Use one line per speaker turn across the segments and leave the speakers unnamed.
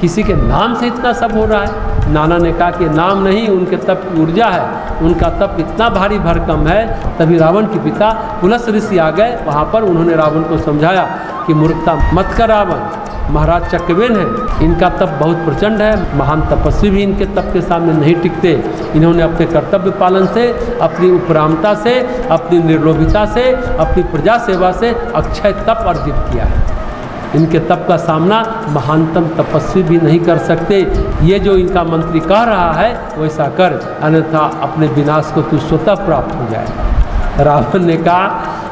किसी के नाम से इतना सब हो रहा है। नाना ने कहा कि नाम नहीं, उनके तप की ऊर्जा है, उनका तप इतना भारी भरकम है। तभी रावण के पिता पुलस्त ऋषि आ गए। वहाँ पर उन्होंने रावण को समझाया कि मूर्खता मत कर रावण, महाराज चक्रवेन है, इनका तप बहुत प्रचंड है, महान तपस्वी भी इनके तप के सामने नहीं टिकते। इन्होंने अपने कर्तव्य पालन से, अपनी उपरामता से, अपनी निर्लोभिता से, अपनी प्रजा सेवा से अक्षय तप अर्जित किया है। इनके तप का सामना महानतम तपस्वी भी नहीं कर सकते। ये जो इनका मंत्री कह रहा है वैसा कर, अन्यथा अपने विनाश को तू स्वतः प्राप्त हो जाए। रावण ने कहा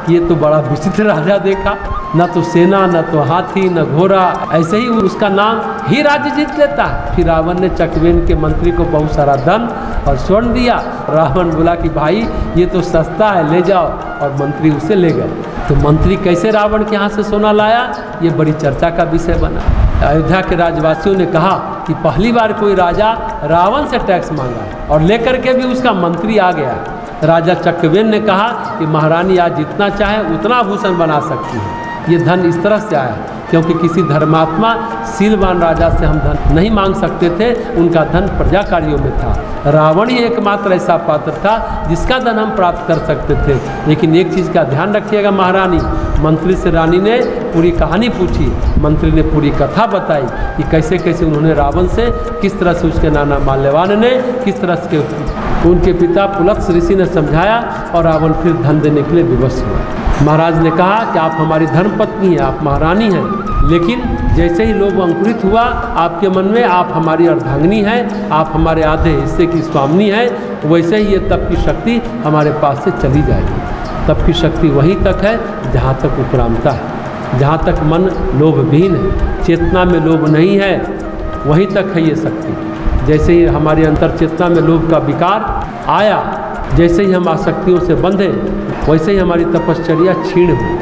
कि ये तो बड़ा विचित्र राजा देखा, न तो सेना, न तो हाथी, न घोड़ा, ऐसे ही उसका नाम ही राज्य जीत लेता है। फिर रावण ने चक्रवेन के मंत्री को बहुत सारा धन और स्वर्ण दिया। रावण बोला कि भाई ये तो सस्ता है, ले जाओ, और मंत्री उसे ले गए। तो मंत्री कैसे रावण के यहाँ से सोना लाया, ये बड़ी चर्चा का विषय बना। अयोध्या के राजवासियों ने कहा कि पहली बार कोई राजा रावण से टैक्स मांगा और लेकर के भी उसका मंत्री आ गया। राजा चक्रवेन ने कहा कि महारानी आज जितना चाहे उतना आभूषण बना सकती है। ये धन इस तरह से आया क्योंकि किसी धर्मात्मा शीलवान राजा से हम धन नहीं मांग सकते थे, उनका धन प्रजा कार्यों में था। रावण ही एकमात्र ऐसा पात्र था जिसका धन हम प्राप्त कर सकते थे। लेकिन एक चीज़ का ध्यान रखिएगा महारानी, मंत्री से रानी ने पूरी कहानी पूछी, मंत्री ने पूरी कथा बताई कि कैसे कैसे उन्होंने रावण से, किस तरह से उसके नाना माल्यवान ने, किस तरह से उनके पिता पुलस्त ऋषि ने समझाया और रावण फिर धन देने के लिए विवश हुआ। महाराज ने कहा कि आप हमारी धर्मपत्नी हैं, आप महारानी हैं, लेकिन जैसे ही लोभ अंकुरित हुआ आपके मन में, आप हमारी अर्धांगिनी हैं, आप हमारे आधे हिस्से की स्वामिनी हैं, वैसे ही ये तप की शक्ति हमारे पास से चली जाएगी। तप की शक्ति वहीं तक है जहाँ तक उपरामता है, जहाँ तक मन लोभहीन है, चेतना में लोभ नहीं है, वहीं तक है ये शक्ति। जैसे ही हमारे अंतर चेतना में लोभ का विकार आया, जैसे ही हम आसक्तियों से बंधे, वैसे ही हमारी तपश्चर्या क्षीण हुई।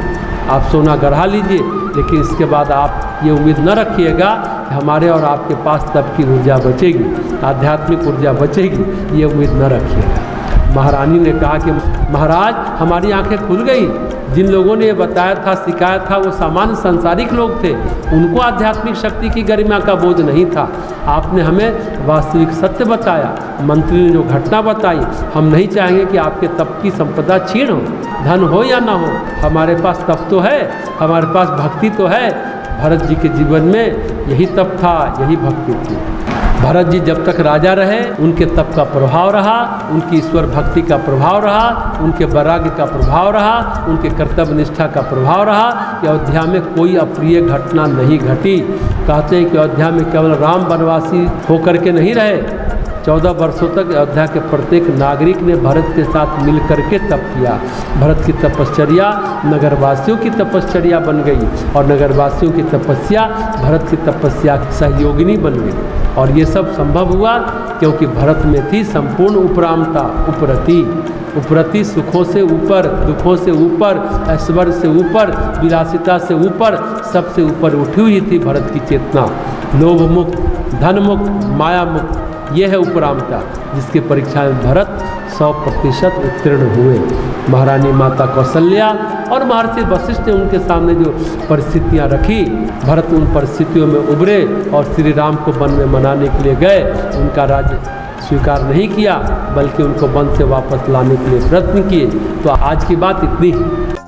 आप सोना गढ़ा लीजिए, लेकिन इसके बाद आप ये उम्मीद न रखिएगा कि हमारे और आपके पास तप की ऊर्जा बचेगी, आध्यात्मिक ऊर्जा बचेगी, ये उम्मीद न रखिएगा। महारानी ने कहा कि महाराज हमारी आंखें खुल गई, जिन लोगों ने ये बताया था, सिखाया था, वो सामान्य सांसारिक लोग थे, उनको आध्यात्मिक शक्ति की गरिमा का बोध नहीं था। आपने हमें वास्तविक सत्य बताया, मंत्री ने जो घटना बताई, हम नहीं चाहेंगे कि आपके तप की संपदा छीन हो, धन हो या ना हो, हमारे पास तप तो है, हमारे पास भक्ति तो है। भरत जी के जीवन में यही तप था, यही भक्ति थी। भरत जी जब तक राजा रहे, उनके तप का प्रभाव रहा, उनकी ईश्वर भक्ति का प्रभाव रहा, उनके वैराग्य का प्रभाव रहा, उनके कर्तव्य निष्ठा का प्रभाव रहा कि अयोध्या में कोई अप्रिय घटना नहीं घटी। कहते हैं कि अयोध्या में केवल राम वनवासी होकर के नहीं रहे, 14 वर्षों तक अयोध्या के प्रत्येक नागरिक ने भरत के साथ मिल करके तप किया। भरत की तपश्चर्या नगरवासियों की तपश्चर्या बन गई और नगरवासियों की तपस्या भरत की तपस्या सहयोगिनी बन गई। और ये सब संभव हुआ क्योंकि भरत में थी संपूर्ण उपरामता, उपरति, सुखों से ऊपर, दुखों से ऊपर, ऐश्वर्य से ऊपर, विलासिता से ऊपर, सबसे ऊपर उठी हुई थी भरत की चेतना। लोभ मुक्त, धन मुक्त, माया मुक्त, ये है उपरामता, जिसकी परीक्षा में भरत 100% उत्तीर्ण हुए। महारानी माता कौशल्या और महर्षि वशिष्ठ ने उनके सामने जो परिस्थितियां रखी, भरत उन परिस्थितियों में उभरे और श्री राम को वन में मनाने के लिए गए। उनका राज्य स्वीकार नहीं किया, बल्कि उनको वन से वापस लाने के लिए प्रयत्न किए। तो आज की बात इतनी ही।